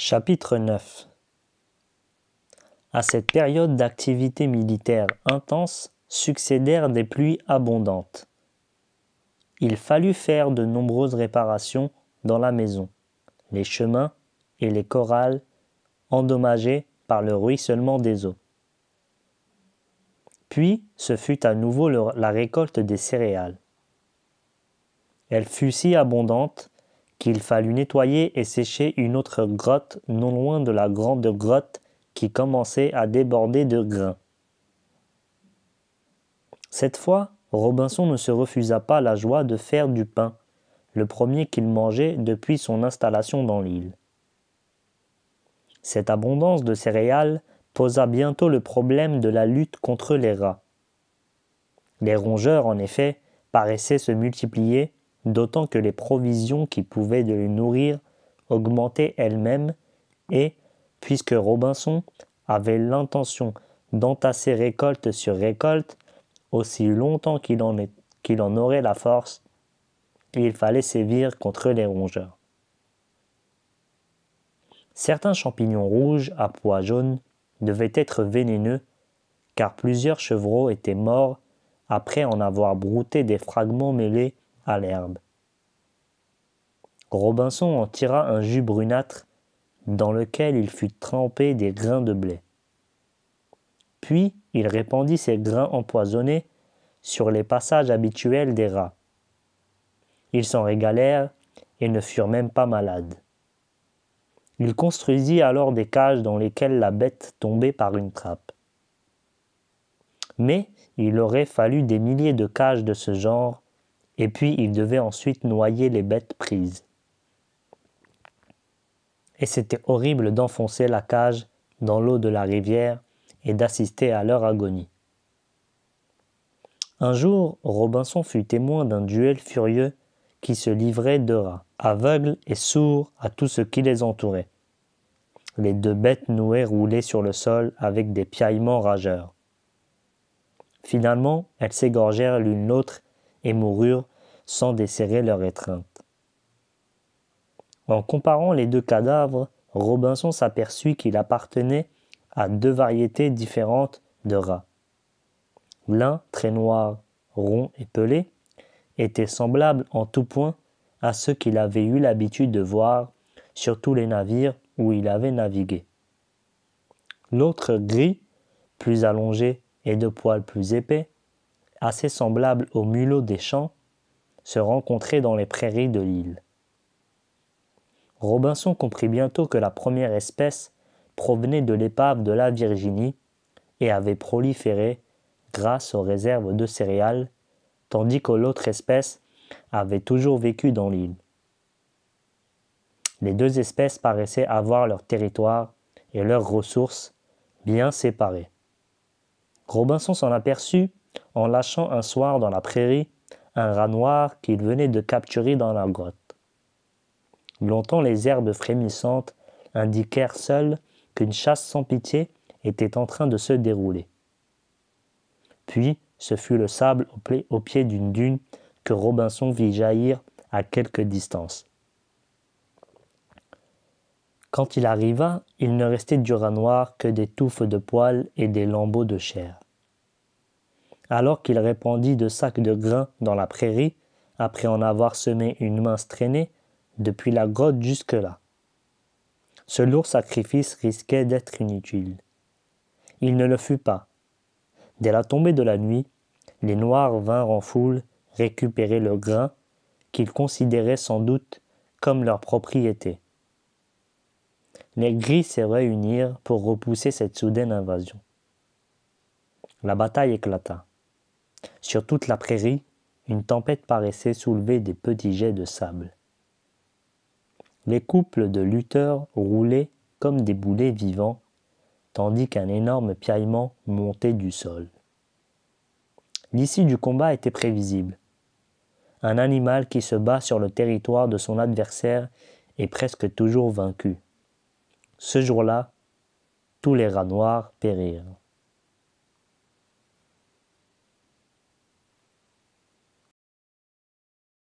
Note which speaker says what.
Speaker 1: Chapitre 9. À cette période d'activité militaire intense succédèrent des pluies abondantes. Il fallut faire de nombreuses réparations dans la maison, les chemins et les corrals endommagés par le ruissellement des eaux. Puis ce fut à nouveau la récolte des céréales. Elle fut si abondante qu'il fallut nettoyer et sécher une autre grotte non loin de la grande grotte qui commençait à déborder de grains. Cette fois, Robinson ne se refusa pas la joie de faire du pain, le premier qu'il mangeait depuis son installation dans l'île. Cette abondance de céréales posa bientôt le problème de la lutte contre les rats. Les rongeurs, en effet, paraissaient se multiplier, d'autant que les provisions qui pouvaient de les nourrir augmentaient elles-mêmes et, puisque Robinson avait l'intention d'entasser récolte sur récolte, aussi longtemps qu'il en aurait la force, il fallait sévir contre les rongeurs. Certains champignons rouges à pois jaunes devaient être vénéneux, car plusieurs chevreaux étaient morts après en avoir brouté des fragments mêlés à l'herbe. Robinson en tira un jus brunâtre dans lequel il fut trempé des grains de blé. Puis il répandit ces grains empoisonnés sur les passages habituels des rats. Ils s'en régalèrent et ne furent même pas malades. Il construisit alors des cages dans lesquelles la bête tombait par une trappe. Mais il aurait fallu des milliers de cages de ce genre, et puis il devait ensuite noyer les bêtes prises. Et c'était horrible d'enfoncer la cage dans l'eau de la rivière et d'assister à leur agonie. Un jour, Robinson fut témoin d'un duel furieux qui se livrait de rats, aveugles et sourds à tout ce qui les entourait. Les deux bêtes nouées roulaient sur le sol avec des piaillements rageurs. Finalement, elles s'égorgèrent l'une l'autre et moururent sans desserrer leur étreinte. En comparant les deux cadavres, Robinson s'aperçut qu'il appartenait à deux variétés différentes de rats. L'un, très noir, rond et pelé, était semblable en tout point à ceux qu'il avait eu l'habitude de voir sur tous les navires où il avait navigué. L'autre, gris, plus allongé et de poils plus épais, assez semblable aux mulots des champs, se rencontrait dans les prairies de l'île. Robinson comprit bientôt que la première espèce provenait de l'épave de la Virginie et avait proliféré grâce aux réserves de céréales, tandis que l'autre espèce avait toujours vécu dans l'île. Les deux espèces paraissaient avoir leur territoire et leurs ressources bien séparés. Robinson s'en aperçut en lâchant un soir dans la prairie un rat noir qu'il venait de capturer dans la grotte. Longtemps les herbes frémissantes indiquèrent seules qu'une chasse sans pitié était en train de se dérouler. Puis ce fut le sable au pied d'une dune que Robinson vit jaillir à quelque distance. Quand il arriva, il ne restait du rat noir que des touffes de poils et des lambeaux de chair. Alors qu'il répandit de sacs de grains dans la prairie, après en avoir semé une mince traînée, depuis la grotte jusque-là. Ce lourd sacrifice risquait d'être inutile. Il ne le fut pas. Dès la tombée de la nuit, les Noirs vinrent en foule récupérer le grain qu'ils considéraient sans doute comme leur propriété. Les Gris se réunirent pour repousser cette soudaine invasion. La bataille éclata. Sur toute la prairie, une tempête paraissait soulever des petits jets de sable. Les couples de lutteurs roulaient comme des boulets vivants, tandis qu'un énorme piaillement montait du sol. L'issue du combat était prévisible. Un animal qui se bat sur le territoire de son adversaire est presque toujours vaincu. Ce jour-là, tous les rats noirs périrent.